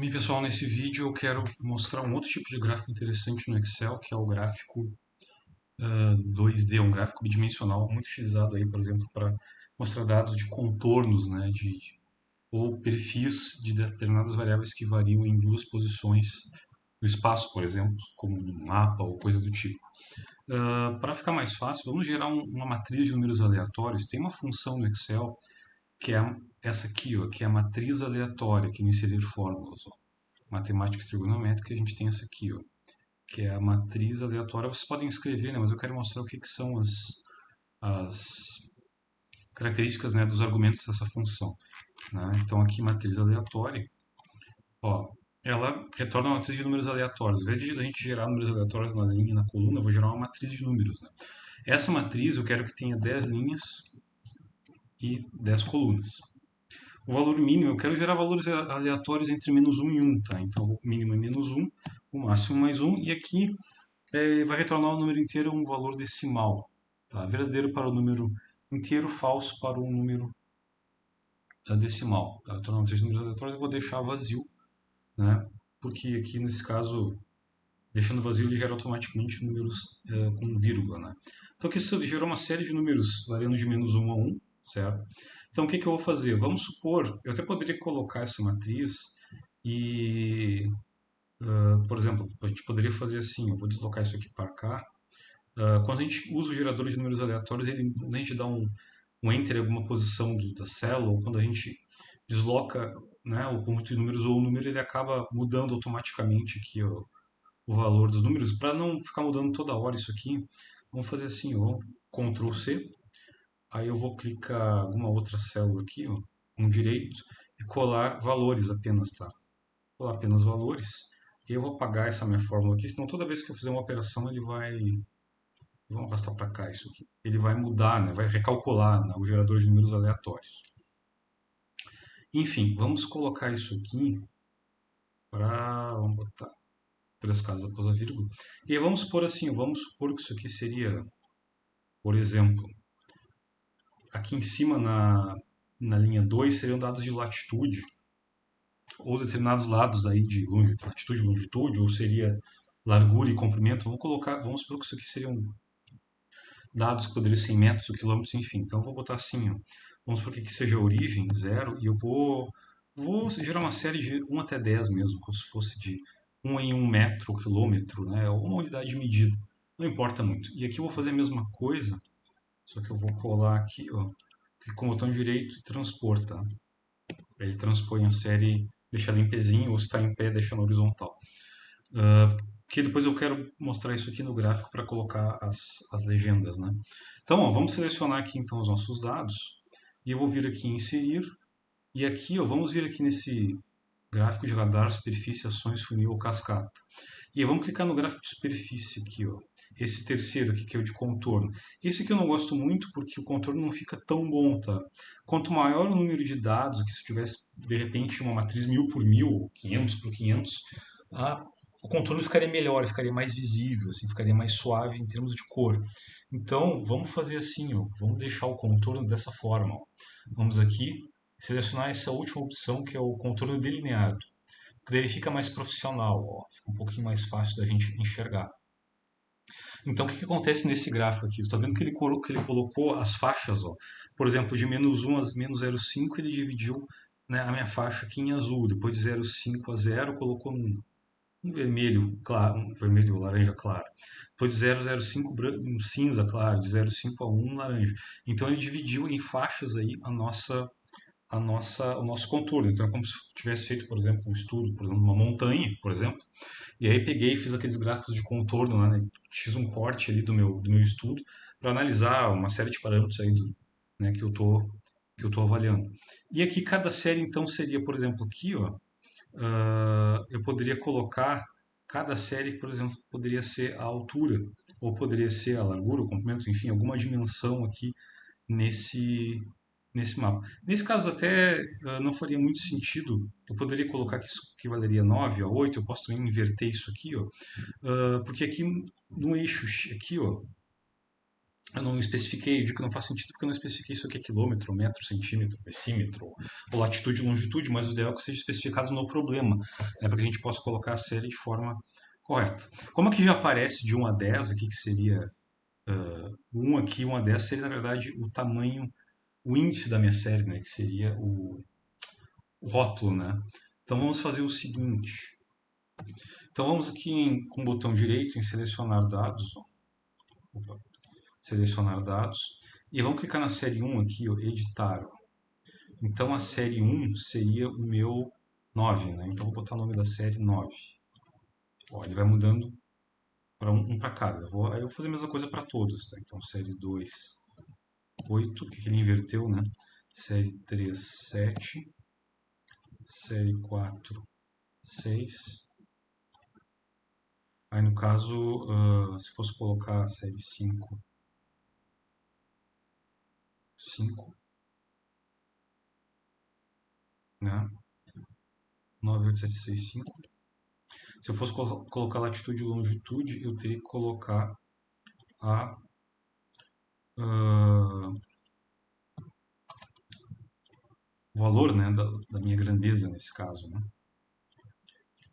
Bem, pessoal, nesse vídeo eu quero mostrar um outro tipo de gráfico interessante no Excel, que é o gráfico 2D, um gráfico bidimensional muito utilizado aí, por exemplo, para mostrar dados de contornos, né, ou perfis de determinadas variáveis que variam em duas posições no espaço, por exemplo, como um mapa ou coisa do tipo. Para ficar mais fácil, vamos gerar uma matriz de números aleatórios. Tem uma função no Excel que é essa aqui, ó, que é a matriz aleatória, que é inserir fórmulas. Ó. Matemática e trigonométrica, a gente tem essa aqui, ó, que é a matriz aleatória. Vocês podem escrever, né, mas eu quero mostrar o que são as características, né, dos argumentos dessa função. Né? Então, aqui, matriz aleatória, ó, ela retorna uma matriz de números aleatórios. Ao invés de a gente gerar números aleatórios na linha e na coluna, eu vou gerar uma matriz de números. Né? Essa matriz eu quero que tenha 10 linhas e 10 colunas. O valor mínimo, eu quero gerar valores aleatórios entre menos 1 e 1, tá? Então, o mínimo é menos 1, o máximo mais 1, e aqui vai retornar o número inteiro um valor decimal. Tá? Verdadeiro para o número inteiro, falso para o número decimal. Tá? Retornando três números aleatórios, eu vou deixar vazio, né? Porque aqui, nesse caso, deixando vazio, ele gera automaticamente números com vírgula. Né? Então, aqui gerou uma série de números variando de menos 1 a 1, certo? Então, o que eu vou fazer? Vamos supor, eu até poderia colocar essa matriz e, por exemplo, a gente poderia fazer assim, eu vou deslocar isso aqui para cá. Quando a gente usa o gerador de números aleatórios, quando a gente dá um enter em alguma posição da célula, ou quando a gente desloca, né, o conjunto de números ou o número, ele acaba mudando automaticamente aqui o valor dos números. Para não ficar mudando toda hora isso aqui, vamos fazer assim, ó, Ctrl C, aí eu vou clicar alguma outra célula aqui, ó, com direito, e colar valores apenas, tá? Colar apenas valores, e eu vou apagar essa minha fórmula aqui, senão toda vez que eu fizer uma operação ele vai. Vamos arrastar para cá isso aqui. Ele vai mudar, né? Vai recalcular, né, o gerador de números aleatórios. Enfim, vamos colocar isso aqui para. Vamos botar três casas após a vírgula. E aí vamos supor assim, vamos supor que isso aqui seria, por exemplo, aqui em cima na linha 2 seriam dados de latitude, ou determinados lados aí de latitude e longitude, ou seria largura e comprimento. Vamos supor que isso aqui seriam dados que poderiam ser em metros ou quilômetros, enfim. Então eu vou botar assim, ó, vamos supor que aqui seja a origem, zero, e eu vou gerar uma série de 1 até 10 mesmo, como se fosse de 1 em 1 metro ou quilômetro, né, ou uma unidade de medida. Não importa muito. E aqui eu vou fazer a mesma coisa, só que eu vou colar aqui, ó, clico com o botão direito e transpor, tá? Ele transpõe a série, deixa ela em pezinho, ou se está em pé, deixa na horizontal. Que depois eu quero mostrar isso aqui no gráfico para colocar as legendas, né? Então, ó, vamos selecionar aqui então os nossos dados e eu vou vir aqui em inserir e aqui, ó, vamos vir aqui nesse gráfico de radar, superfície, ações, funil ou cascata. E aí vamos clicar no gráfico de superfície aqui, ó. Esse terceiro aqui que é o de contorno. Esse aqui eu não gosto muito porque o contorno não fica tão bom, tá? Quanto maior o número de dados, aqui se tivesse de repente uma matriz 1000 por 1000, 500 por 500, o contorno ficaria melhor, ficaria mais visível, assim, ficaria mais suave em termos de cor. Então, vamos fazer assim, ó, vamos deixar o contorno dessa forma. Ó. Vamos aqui selecionar essa última opção que é o contorno delineado. Porque daí fica mais profissional, ó, fica um pouquinho mais fácil da gente enxergar. Então, o que acontece nesse gráfico aqui? Você está vendo que ele colocou as faixas, ó. Por exemplo, de menos 1 a menos 0,5 ele dividiu, né, a minha faixa aqui em azul. Depois de 0,5 a 0 colocou um vermelho claro, um vermelho laranja claro. Depois de 0,05 um cinza claro, de 0,5 a 1 laranja. Então ele dividiu em faixas aí o nosso contorno. Então é como se tivesse feito, por exemplo, um estudo, por exemplo, uma montanha, por exemplo, e aí peguei e fiz aqueles gráficos de contorno, né, fiz um corte ali do meu estudo para analisar uma série de parâmetros aí né, que eu tô avaliando. E aqui cada série então seria, por exemplo, aqui, ó, eu poderia colocar cada série, por exemplo, poderia ser a altura, ou poderia ser a largura, o comprimento, enfim, alguma dimensão aqui nesse mapa. Nesse caso até não faria muito sentido, eu poderia colocar que isso equivaleria a 9 a 8, eu posso também inverter isso aqui, ó, porque aqui no eixo, aqui, ó, eu não especifiquei, eu digo que não faz sentido porque eu não especifiquei isso aqui é quilômetro, metro, centímetro, decímetro, ou latitude e longitude, mas o ideal é que seja especificado no problema, né, para que a gente possa colocar a série de forma correta. Como aqui já aparece de 1 a 10, aqui que seria 1 aqui, 1 a 10 seria na verdade o tamanho, o índice da minha série, né, que seria o rótulo, né? Então vamos fazer o seguinte. Então vamos aqui com o botão direito em selecionar dados, ó. Opa, selecionar dados, e vamos clicar na série 1 aqui, ó, editar. Ó. Então a série 1 seria o meu 9, né? Então vou botar o nome da série 9. Ó, ele vai mudando para um para cada. Aí eu vou fazer a mesma coisa para todos, tá? Então série 2, 8, que ele inverteu, né? Série 3, 7, série 4, 6. Aí no caso, se fosse colocar a série 5, 5, né? 98765. Se eu fosse colocar latitude e longitude, eu teria que colocar a o valor, né, da minha grandeza nesse caso, né?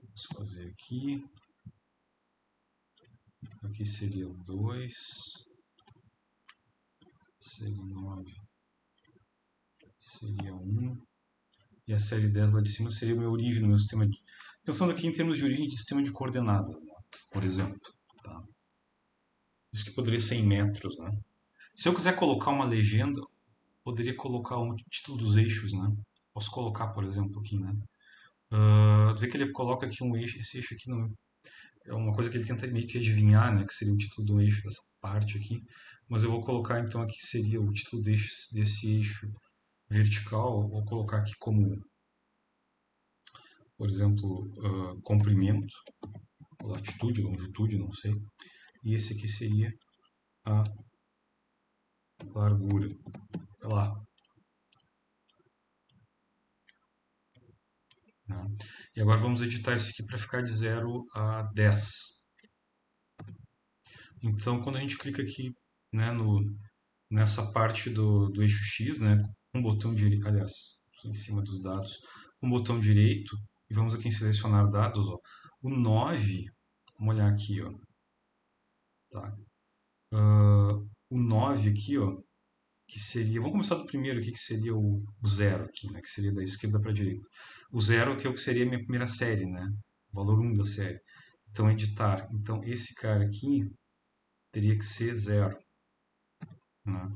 Vamos fazer aqui. Aqui seria 2, seria 9, seria 1. E a série 10 lá de cima seria a minha origem no meu sistema de... Pensando aqui em termos de origem de sistema de coordenadas, né? Por exemplo. Tá? Isso que poderia ser em metros, né? Se eu quiser colocar uma legenda, poderia colocar o título dos eixos, né? Posso colocar, por exemplo, aqui, né? Vê que ele coloca aqui um eixo, esse eixo aqui não, é uma coisa que ele tenta meio que adivinhar, né? Que seria o título do eixo dessa parte aqui. Mas eu vou colocar então aqui seria o título desse eixo vertical. Vou colocar aqui como, por exemplo, comprimento, latitude, longitude, não sei. E esse aqui seria a largura. Olha lá. Né? E agora vamos editar isso aqui para ficar de 0 a 10. Então, quando a gente clica aqui, né, nessa parte do eixo X, né, com o botão direito, aliás, aqui em cima dos dados, com o botão direito, e vamos aqui em selecionar dados, ó, o 9, vamos olhar aqui, ó, tá? O 9 aqui, ó, que seria, vamos começar do primeiro aqui, que seria o 0 aqui, né, que seria da esquerda para a direita. O 0 que é o que seria a minha primeira série, né, o valor 1 da série. Então, editar. Então, esse cara aqui teria que ser 0, né,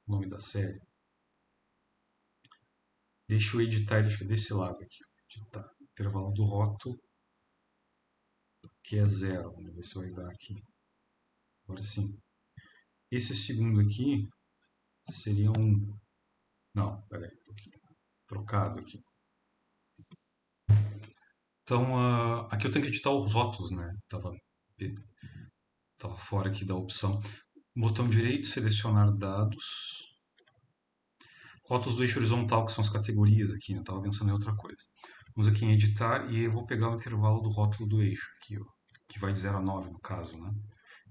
o nome da série. Deixa eu editar ele, acho que é desse lado aqui. Editar. Intervalo do rótulo, que é 0. Vamos ver se vai dar aqui. Agora sim. Esse segundo aqui seria um... Não, peraí, um pouquinho. Trocado aqui. Então, aqui eu tenho que editar os rótulos, né? Tava fora aqui da opção. Botão direito, selecionar dados. Rótulos do eixo horizontal, que são as categorias aqui, né? Eu estava pensando em outra coisa. Vamos aqui em editar e eu vou pegar o intervalo do rótulo do eixo aqui, ó, que vai de 0 a 9 no caso, né?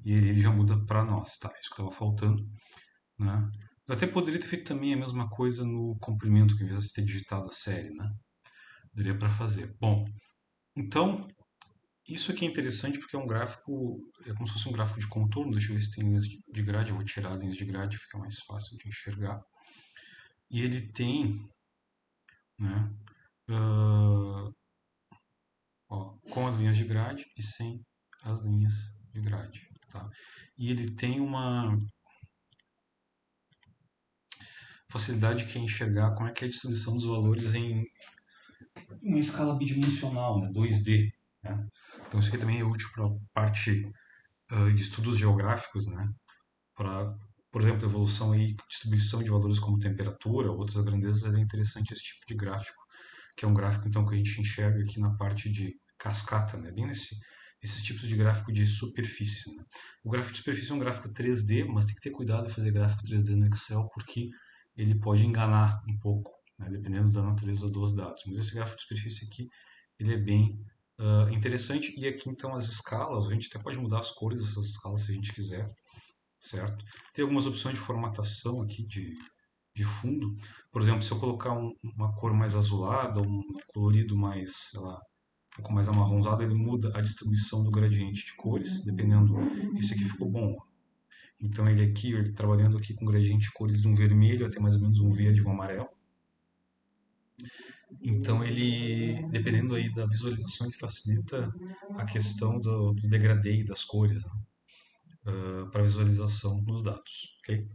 E ele já muda para nós, tá? Isso que estava faltando, né? Eu até poderia ter feito também a mesma coisa no comprimento, que ao invés de ter digitado a série, né? Daria para fazer. Bom, então, isso aqui é interessante porque é um gráfico, é como se fosse um gráfico de contorno. Deixa eu ver se tem linhas de grade. Eu vou tirar as linhas de grade, fica mais fácil de enxergar. E ele tem, né, ó, com as linhas de grade e sem as linhas de grade, tá? E ele tem uma facilidade que é enxergar como é que é a distribuição dos valores em uma escala bidimensional, né, 2D. Né? Então isso aqui também é útil para a parte de estudos geográficos, né? Para, por exemplo, evolução e distribuição de valores como temperatura, outras grandezas, é interessante esse tipo de gráfico, que é um gráfico então que a gente enxerga aqui na parte de cascata, né? Bem esses tipos de gráfico de superfície. Né? O gráfico de superfície é um gráfico 3D, mas tem que ter cuidado em fazer gráfico 3D no Excel, porque ele pode enganar um pouco, né? Dependendo da natureza dos dados. Mas esse gráfico de superfície aqui, ele é bem interessante. E aqui então as escalas, a gente até pode mudar as cores dessas escalas se a gente quiser, certo? Tem algumas opções de formatação aqui de fundo. Por exemplo, se eu colocar uma cor mais azulada, um colorido mais, sei lá, um pouco mais amarronzado, ele muda a distribuição do gradiente de cores, dependendo. Esse aqui ficou bom, ó. Então ele aqui, ele trabalhando aqui com gradiente de cores de um vermelho até mais ou menos um verde e um amarelo. Então ele, dependendo aí da visualização, ele facilita a questão do degradê das cores, né, para visualização nos dados, ok?